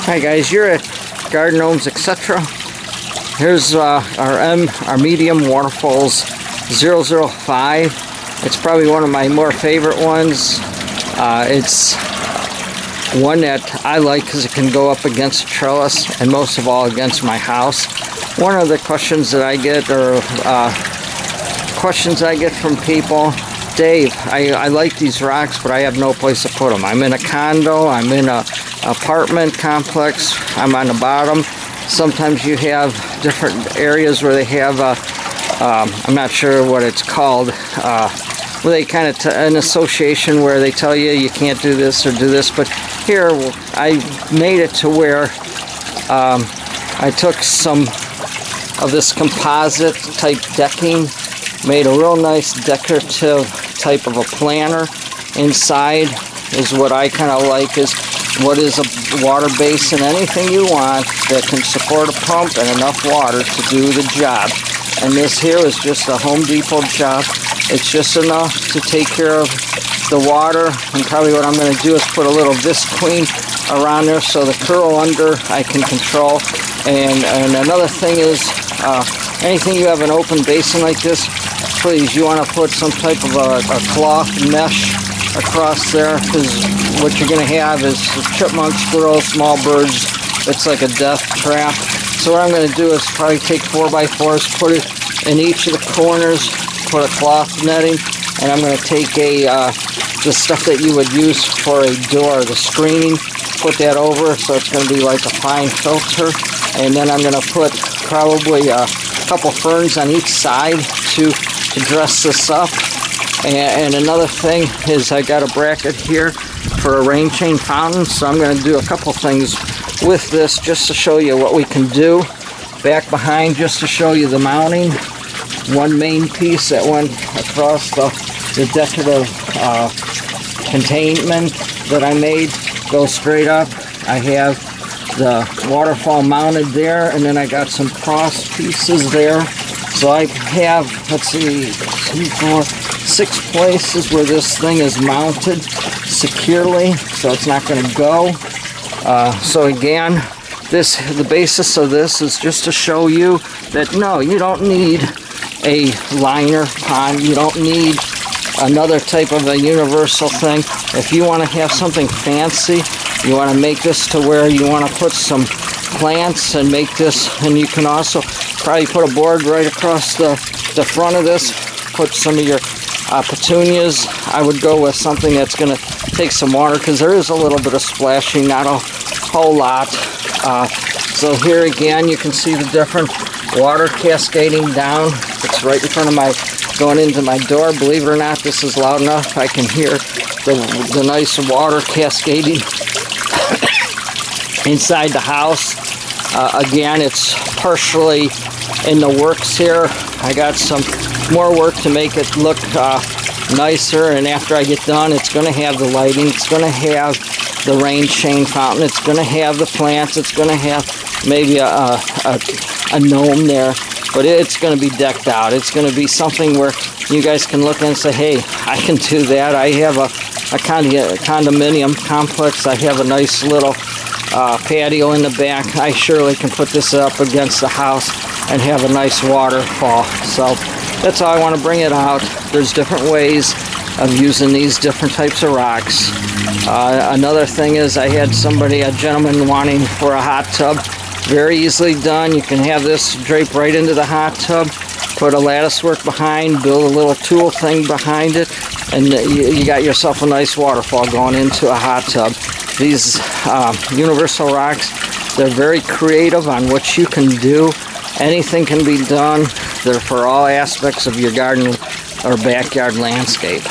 Hi guys, you're at Garden Gnomes Etc. Here's our medium Waterfalls 005. It's probably one of my more favorite ones. It's one that I like because it can go up against a trellis and most of all against my house. One of the questions that I get, or questions I get from people, Dave, I like these rocks, but I have no place to put them. I'm in a condo, I'm in a apartment complex, I'm on the bottom. Sometimes you have different areas where they have I'm not sure what it's called, where they kind of an association where they tell you you can't do this or do this. But here I made it to where I took some of this composite type decking, made a real nice decorative type of a planter. Inside is what I kind of like, is what is a water basin, anything you want that can support a pump and enough water to do the job. And this here is just a Home Depot job. It's just enough to take care of the water, and probably what I'm going to do is put a little Visqueen around there so the curl under I can control. And another thing is, anything you have an open basin like this, please, you want to put some type of a cloth mesh across there, because what you're going to have is chipmunks, squirrels, small birds. It's like a death trap. So what I'm going to do is probably take 4x4s, put it in each of the corners, put a cloth netting, and I'm going to take the stuff that you would use for a door, the screening, put that over, so it's going to be like a fine filter. And then I'm going to put probably a couple ferns on each side to dress this up. And another thing is I got a bracket here for a rain chain fountain, so I'm going to do a couple things with this just to show you what we can do. Back behind, just to show you the mounting. One main piece that went across the decorative containment that I made goes straight up. I have the waterfall mounted there, and then I got some cross pieces there. So I have, let's see, 2, 4, 6 places where this thing is mounted securely, so it's not going to go. So again, the basis of this is just to show you that no, you don't need a liner pond, you don't need another type of a universal thing. If you want to have something fancy, you want to make this to where you want to put some plants and make this, and you can also probably put a board right across the front of this, put some of your petunias. I would go with something that's going to take some water, because there is a little bit of splashing, not a whole lot. So here again you can see the different water cascading down. It's right in front of my, going into my door. Believe it or not, this is loud enough. I can hear the nice water cascading inside the house. Again, it's partially in the works here. I got some more work to make it look nicer, and after I get done, it's going to have the lighting, it's going to have the rain chain fountain, it's going to have the plants, it's going to have maybe a gnome there, but it's going to be decked out. It's going to be something where you guys can look and say, hey, I can do that. I have a condominium complex. I have a nice little patio in the back. I surely can put this up against the house and have a nice waterfall. So that's how I want to bring it out. There's different ways of using these different types of rocks. Another thing is I had a gentleman wanting for a hot tub. Very easily done. You can have this drape right into the hot tub, put a lattice work behind, build a little tool thing behind it, and you got yourself a nice waterfall going into a hot tub. These universal rocks, they're very creative on what you can do. Anything can be done. They're for all aspects of your garden or backyard landscape.